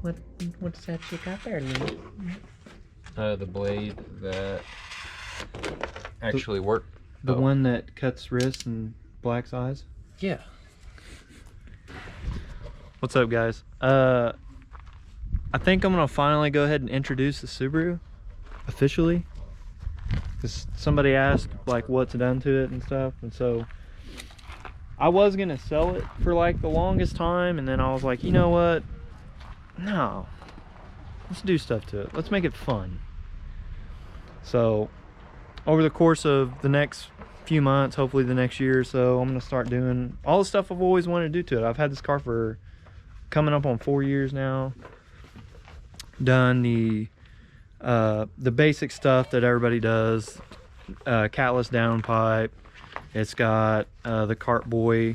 What's that you got there, Lee? The blade that actually worked. The one that cuts wrists and blacks eyes? Yeah. What's up, guys? I think I'm gonna finally go ahead and introduce the Subaru officially, because somebody asked like what's done to it and stuff, and so I was gonna sell it for like the longest time, and then I was like, you know what, no, let's do stuff to it, let's make it fun. So over the course of the next few months, hopefully the next year or so, I'm gonna start doing all the stuff I've always wanted to do to it. I've had this car for coming up on 4 years now. Done the basic stuff that everybody does, catless downpipe. It's got the Cartboy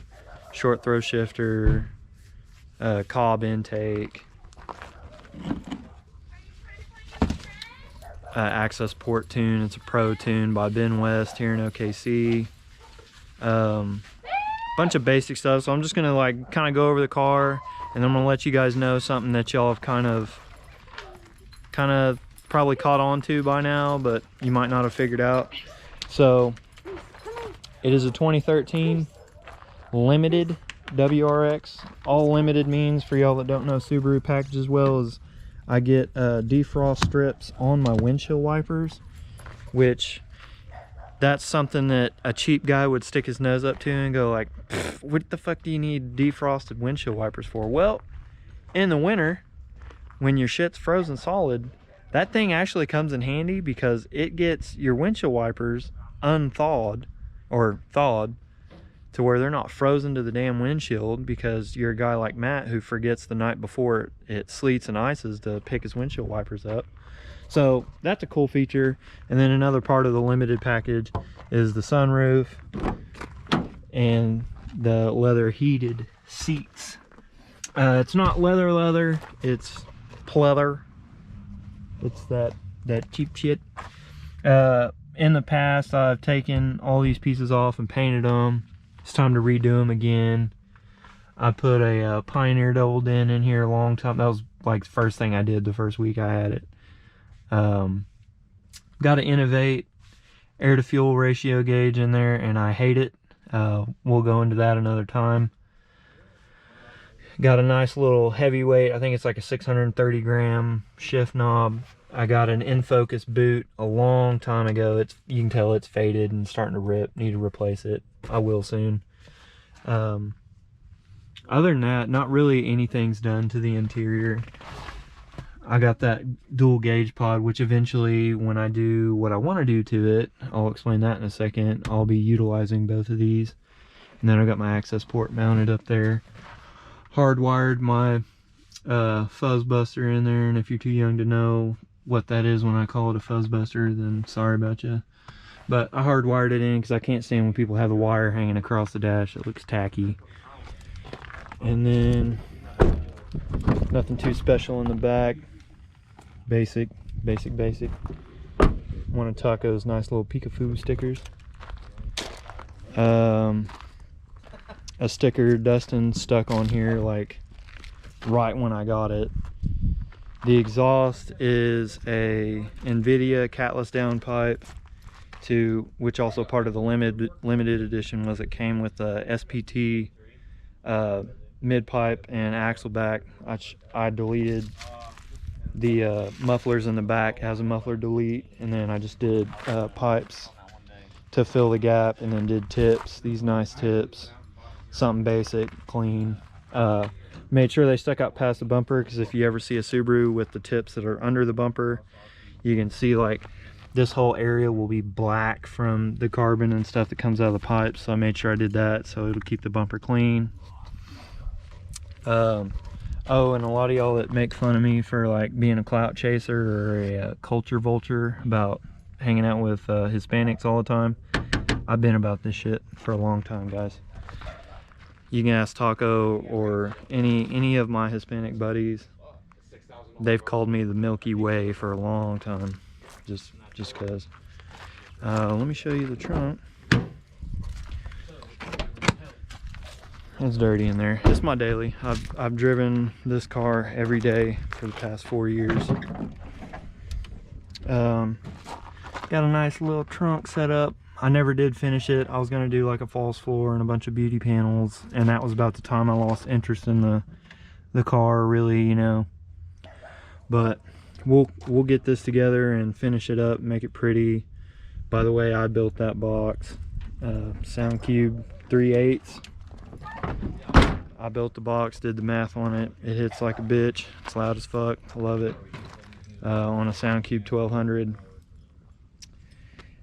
short throw shifter, cob intake, access port tune. It's a pro tune by Ben West here in OKC. Bunch of basic stuff. So I'm just gonna like kind of go over the car, and I'm gonna let you guys know something that y'all have kind of probably caught on to by now, but you might not have figured out. So it is a 2013 limited WRX. All limited means, for y'all that don't know Subaru package as well, is I get defrost strips on my windshield wipers, which that's something that a cheap guy would stick his nose up to and go like, what the fuck do you need defrosted windshield wipers for? Well, in the winter, when your shit's frozen solid, that thing actually comes in handy, because it gets your windshield wipers unthawed or thawed to where they're not frozen to the damn windshield, because you're a guy like Matt who forgets the night before it sleets and ices to pick his windshield wipers up. So that's a cool feature. And then another part of the limited package is the sunroof and the leather heated seats. It's not leather, it's pleather. It's that cheap shit. In the past, I've taken all these pieces off and painted them. It's time to redo them again. I put a Pioneer double dent in here a long time. That was like the first thing I did the first week I had it. Got to innovate air to fuel ratio gauge in there, and I hate it. We'll go into that another time. Got a nice little heavyweight, I think it's like a 630 gram shift knob. I got an in-focus boot a long time ago. You can tell it's faded and starting to rip. Need to replace it. I will soon. Other than that, not really anything's done to the interior. I got that dual gauge pod, which eventually, when I do what I want to do to it, I'll explain that in a second, I'll be utilizing both of these. And then I got my access port mounted up there. Hardwired my fuzz buster in there, and if you're too young to know what that is when I call it a fuzz buster, then sorry about you. But I hardwired it in because I can't stand when people have the wire hanging across the dash. It looks tacky. And then nothing too special in the back. Basic. One of Taco's nice little Peekafoo stickers. A sticker Dustin stuck on here like right when I got it. The exhaust is a NVIDIA catless downpipe, which also part of the limited edition was it came with a SPT mid pipe and axle back. I deleted the mufflers in the back. It has a muffler delete, and then I just did pipes to fill the gap, and then did tips, these nice tips, something basic, clean. Made sure they stuck out past the bumper, because if you ever see a Subaru with the tips that are under the bumper, you can see like this whole area will be black from the carbon and stuff that comes out of the pipe. So I made sure I did that so it'll keep the bumper clean. Oh, and a lot of y'all that make fun of me for like being a clout chaser or a culture vulture about hanging out with Hispanics all the time, I've been about this shit for a long time, guys. You can ask Taco or any of my Hispanic buddies. They've called me the Milky Way for a long time, just cause. Let me show you the trunk. it's dirty in there. It's my daily. I've driven this car every day for the past 4 years. Got a nice little trunk set up. I never did finish it. I was gonna do like a false floor and a bunch of beauty panels, and that was about the time I lost interest in the car, really, you know. But we'll get this together and finish it up, make it pretty. By the way, I built that box, SoundCube 3/8. I built the box, did the math on it. It hits like a bitch. It's loud as fuck. I love it. On a SoundCube 1200.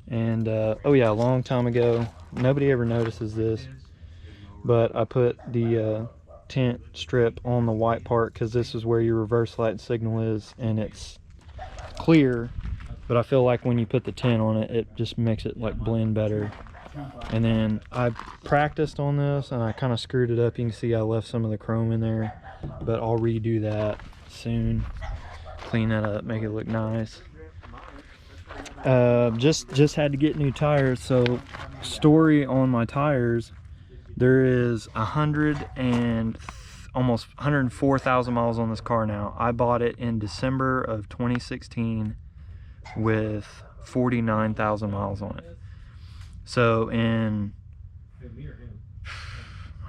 And oh yeah, a long time ago, nobody ever notices this, but I put the tint strip on the white part because this is where your reverse light signal is, and it's clear, but I feel like when you put the tint on it, it just makes it like blend better. And then I practiced on this and I kind of screwed it up. You can see I left some of the chrome in there, but I'll redo that soon, clean that up, make it look nice. Just had to get new tires. So story on my tires, there is almost 104,000 miles on this car now. I bought it in December of 2016 with 49,000 miles on it. So in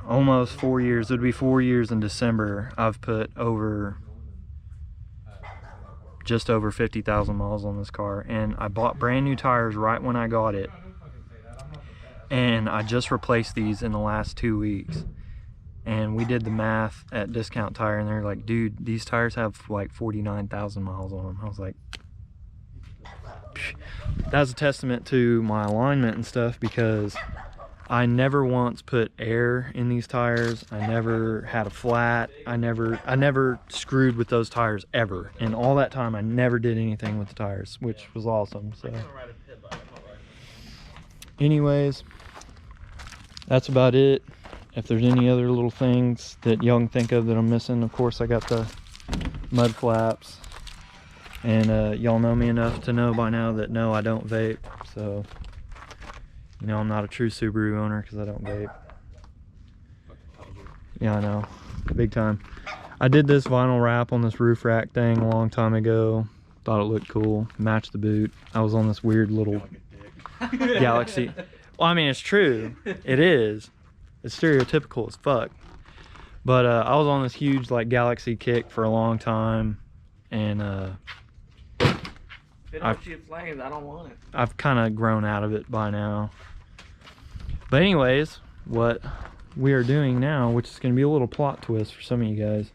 almost 4 years, it would be 4 years in December, I've put just over 50,000 miles on this car. And I bought brand new tires right when I got it, and I just replaced these in the last 2 weeks. And we did the math at Discount Tire, and they're like, dude, these tires have like 49,000 miles on them. I was like, that's a testament to my alignment and stuff, because I never once put air in these tires. I never had a flat. I never screwed with those tires ever. And all that time I never did anything with the tires, which was awesome. So anyways, that's about it. If there's any other little things that y'all can think of that I'm missing, of course I got the mud flaps. And y'all know me enough to know by now that no, I don't vape. So, you know, I'm not a true Subaru owner because I don't vape. Yeah, I know. Big time. I did this vinyl wrap on this roof rack thing a long time ago. Thought it looked cool. Matched the boot. I was on this weird little Galaxy. Well, I mean, it's true. It is. It's stereotypical as fuck. But I was on this huge like Galaxy kick for a long time. And If it don't shoot flames, I don't want it. I've kind of grown out of it by now. But anyways, what we are doing now, which is going to be a little plot twist for some of you guys.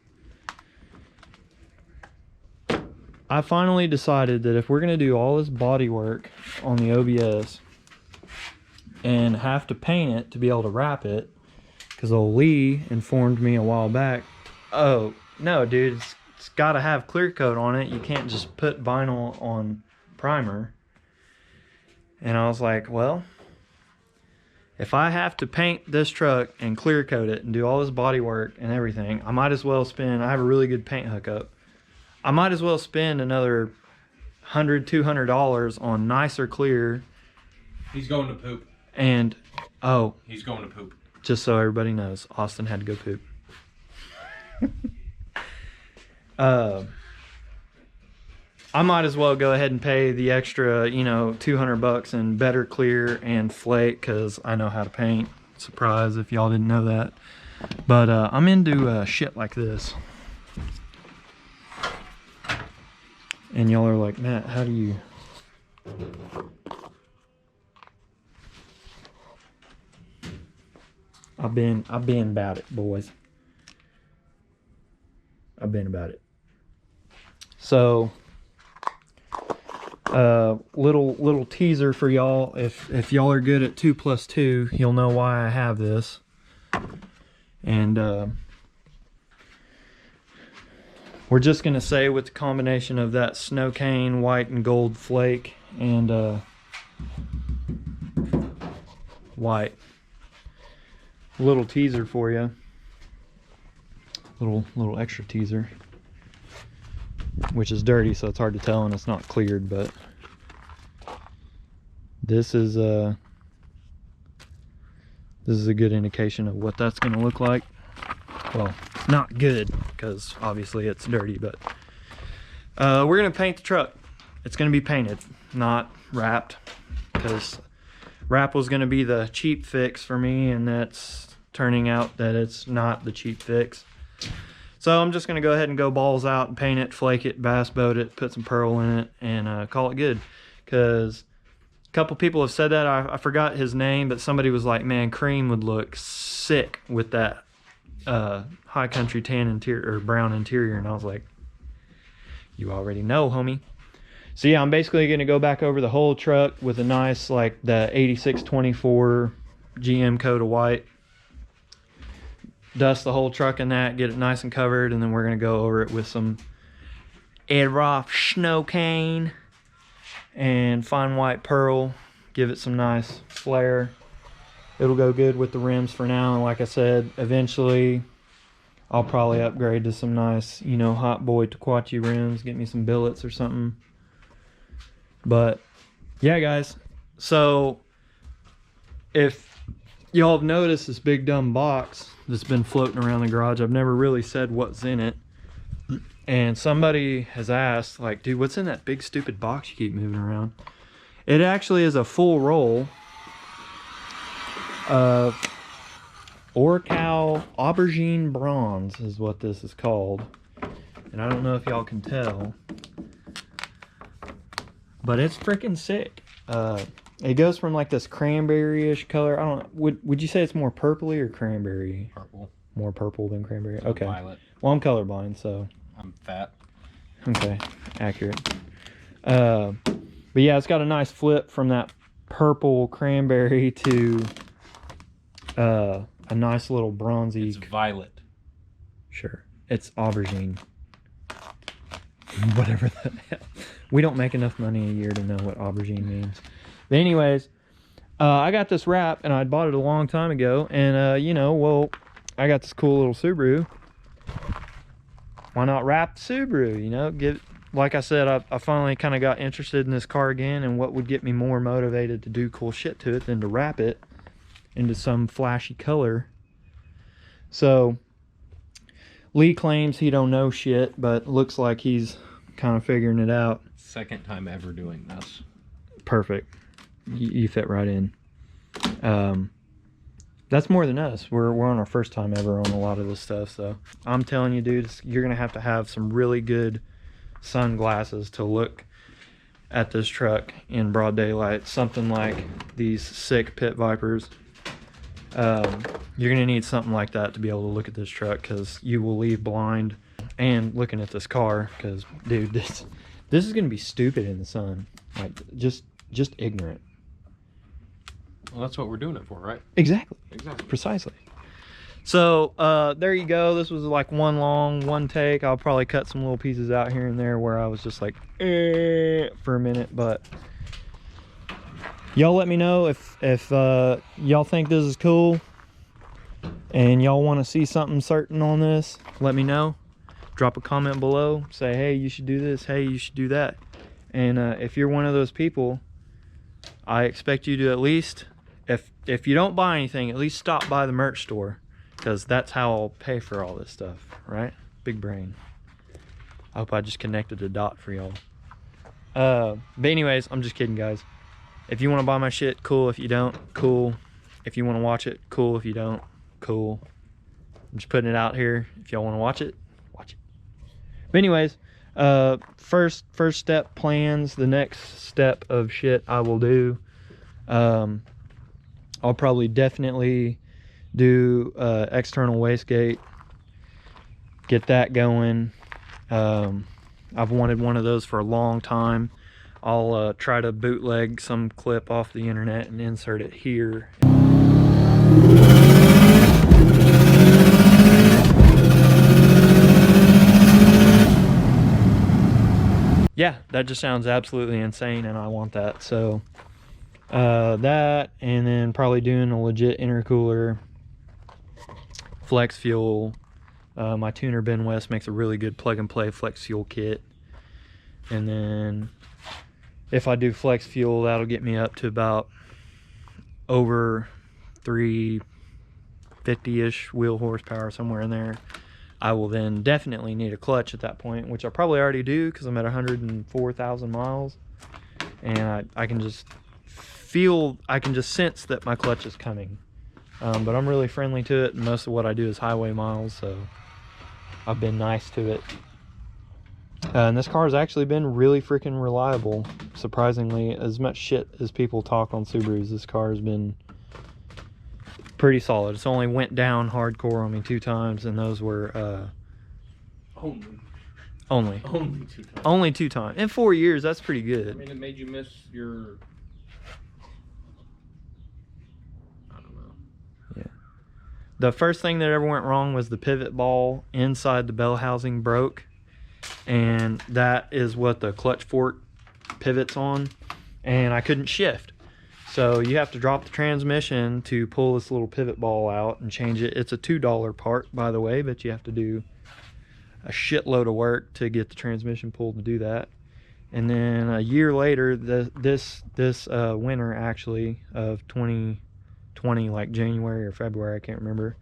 I finally decided that if we're going to do all this body work on the OBS and have to paint it to be able to wrap it, because old Lee informed me a while back, oh, no, dude, it's got to have clear coat on it. You can't just put vinyl on primer. And I was like, well, if I have to paint this truck and clear coat it and do all this body work and everything, I might as well spend, I have a really good paint hookup, I might as well spend another $100-200 on nicer clear. He's going to poop. And oh, he's going to poop. Just so everybody knows, Austin had to go poop. I might as well go ahead and pay the extra, you know, $200 and better clear and flake, because I know how to paint. Surprise if y'all didn't know that. But I'm into shit like this. And y'all are like, Matt, how do you... I've been about it, boys. I've been about it. So, little teaser for y'all. If y'all are good at 2 + 2, you'll know why I have this. And we're just gonna say with the combination of that snow cane, white and gold flake, and white. Little teaser for you. Little extra teaser, which is dirty, so it's hard to tell and it's not cleared, but This is a good indication of what that's going to look like. Well, not good because obviously it's dirty, but we're going to paint the truck. It's going to be painted, not wrapped, because wrap was going to be the cheap fix for me, and that's turning out that it's not the cheap fix. So I'm just going to go ahead and go balls out and paint it, flake it, bass boat it, put some pearl in it, and call it good. Because a couple people have said that. I forgot his name, but somebody was like, man, cream would look sick with that high country tan interior or brown interior. And I was like, you already know, homie. So yeah, I'm basically going to go back over the whole truck with a nice, like the 8624 GM coat of white. Dust the whole truck in that, get it nice and covered, and then we're going to go over it with some Edelroth snow cane and fine white pearl. Give it some nice flair. It'll go good with the rims for now, and like I said, eventually I'll probably upgrade to some nice, you know, Hot Boy Taquachi rims, get me some billets or something. But yeah, guys, so if y'all have noticed this big dumb box that's been floating around the garage, I've never really said what's in it, and somebody has asked, like, dude, what's in that big stupid box you keep moving around? It actually is a full roll of Orcal Aubergine Bronze is what this is called, and I don't know if y'all can tell, but it's freaking sick. It goes from like this cranberry-ish color. I don't know. Would you say it's more purpley or cranberry? Purple. More purple than cranberry? Okay. Violet. Well, I'm colorblind, so. I'm fat. Okay. Accurate. But yeah, it's got a nice flip from that purple cranberry to a nice little bronzy. It's violet. Sure. It's aubergine. Whatever the hell. We don't make enough money a year to know what aubergine means. But anyways, I got this wrap, and I bought it a long time ago, and you know, well, I got this cool little Subaru. Why not wrap the Subaru, you know? Like I said, I finally kind of got interested in this car again, and what would get me more motivated to do cool shit to it than to wrap it into some flashy color. So Lee claims he don't know shit, but looks like he's kind of figuring it out. Second time ever doing this. Perfect. You fit right in. That's more than us. We're on our first time ever on a lot of this stuff, so I'm telling you, dude, you're gonna have to have some really good sunglasses to look at this truck in broad daylight. Something like these sick Pit Vipers. You're gonna need something like that to be able to look at this truck, because you will leave blind. And looking at this car, because dude, this is gonna be stupid in the sun, like just ignorant. Well, that's what we're doing it for, right? Exactly. Precisely. So there you go. This was like one take. I'll probably cut some little pieces out here and there where I was just like for a minute, but y'all let me know if y'all think this is cool and y'all want to see something certain on this. Let me know. Drop a comment below. Say, hey, you should do this. Hey, you should do that. And if you're one of those people, I expect you to at least, if you don't buy anything, at least stop by the merch store, because that's how I'll pay for all this stuff, right? Big brain. I hope I just connected a dot for y'all. But anyways, I'm just kidding, guys. If you want to buy my shit, cool. If you don't, cool. If you want to watch it, cool. If you don't, cool. I'm just putting it out here. If y'all want to watch it, watch it. But anyways, first step plans, the next step of shit I will do, I'll probably definitely do external wastegate, get that going. I've wanted one of those for a long time. I'll try to bootleg some clip off the internet and insert it here. Yeah, that just sounds absolutely insane, and I want that. So that, and then probably doing a legit intercooler, flex fuel. My tuner Ben West makes a really good plug and play flex fuel kit. And then if I do flex fuel, that'll get me up to about over 3 150-ish wheel horsepower, somewhere in there, I will then definitely need a clutch at that point, which I probably already do because I'm at 104,000 miles. And I can just feel, I can just sense that my clutch is coming. But I'm really friendly to it, and most of what I do is highway miles, so I've been nice to it. And this car has actually been really freaking reliable. Surprisingly, as much shit as people talk on Subarus, this car has been pretty solid. It's only went down hardcore on me 2 times, and those were only 2 times. Only 2 times in 4 years. That's pretty good. I mean, it made you miss your, I don't know. Yeah. The first thing that ever went wrong was the pivot ball inside the bell housing broke, and that is what the clutch fork pivots on, and I couldn't shift. So you have to drop the transmission to pull this little pivot ball out and change it. It's a $2 part, by the way, but you have to do a shitload of work to get the transmission pulled to do that. And then a year later, this winter actually of 2020, like January or February, I can't remember,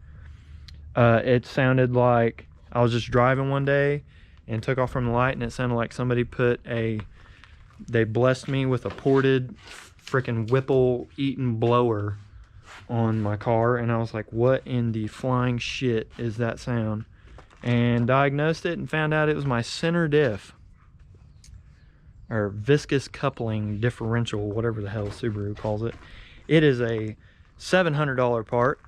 it sounded like I was just driving one day and took off from the light, and it sounded like somebody they blessed me with a ported freaking Whipple Eaton blower on my car, and I was like, what in the flying shit is that sound? And diagnosed it and found out it was my center diff, or viscous coupling differential, whatever the hell Subaru calls it. It is a $700 part,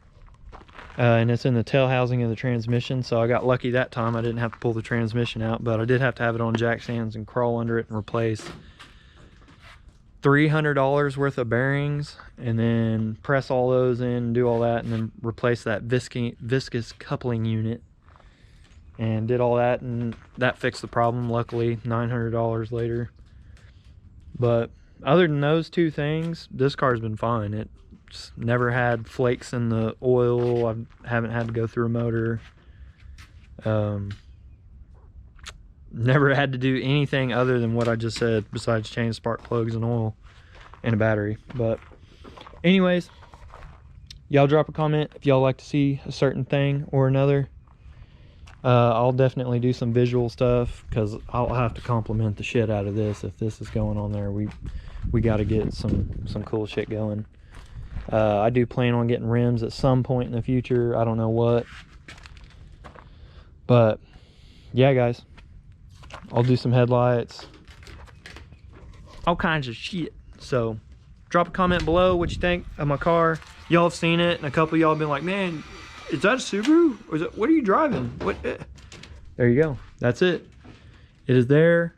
and it's in the tail housing of the transmission, so I got lucky that time. I didn't have to pull the transmission out, but I did have to have it on jack stands and crawl under it and replace $300 worth of bearings, and then press all those in and do all that, and then replace that viscous coupling unit, and did all that, and that fixed the problem, luckily, $900 later. But other than those 2 things, this car's been fine. It's never had flakes in the oil. I haven't had to go through a motor. Never had to do anything other than what I just said, besides change spark plugs and oil and a battery. But anyways, y'all drop a comment if y'all like to see a certain thing or another. I'll definitely do some visual stuff, because I'll have to compliment the shit out of this. If this is going on there, we got to get some cool shit going. I do plan on getting rims at some point in the future. I don't know what, but yeah, guys, I'll do some headlights, all kinds of shit. So drop a comment below what you think of my car. Y'all have seen it, and a couple of y'all have been like, man, is that a Subaru? Or is it, what are you driving? What? There you go. That's it. It is there.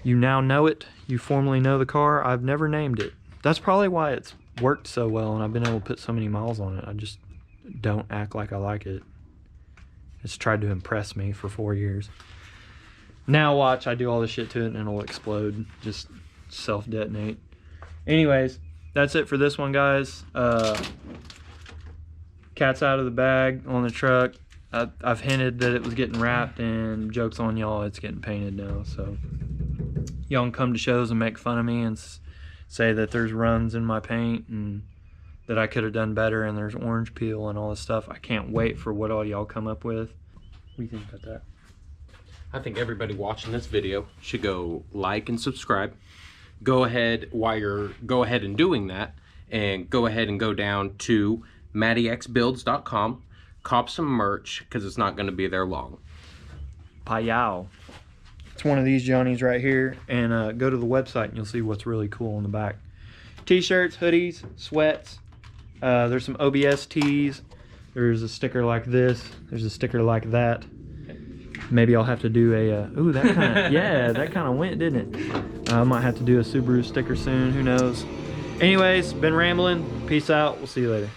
You now know it. You formally know the car. I've never named it. That's probably why it's worked so well and I've been able to put so many miles on it. I just don't act like I like it. It's tried to impress me for 4 years. Now watch, I do all this shit to it and it'll explode. Just self-detonate. Anyways, that's it for this one, guys. Cat's out of the bag on the truck. I've hinted that it was getting wrapped, and joke's on y'all, it's getting painted now. So y'all can come to shows and make fun of me and say that there's runs in my paint and that I could have done better and there's orange peel and all this stuff. I can't wait for what all y'all come up with. What do you think about that? I think everybody watching this video should go like and subscribe. Go ahead and doing that, and go ahead and go down to MattyXBuilds.com, cop some merch, because it's not going to be there long. Payow. It's one of these Johnnies right here, and go to the website and you'll see what's really cool on the back. T-shirts, hoodies, sweats. There's some OBS tees. There's a sticker like this. There's a sticker like that. Maybe I'll have to do a, ooh, that kind of, yeah, that kind of went, didn't it? I might have to do a Subaru sticker soon, who knows. Anyways, been rambling. Peace out. We'll see you later.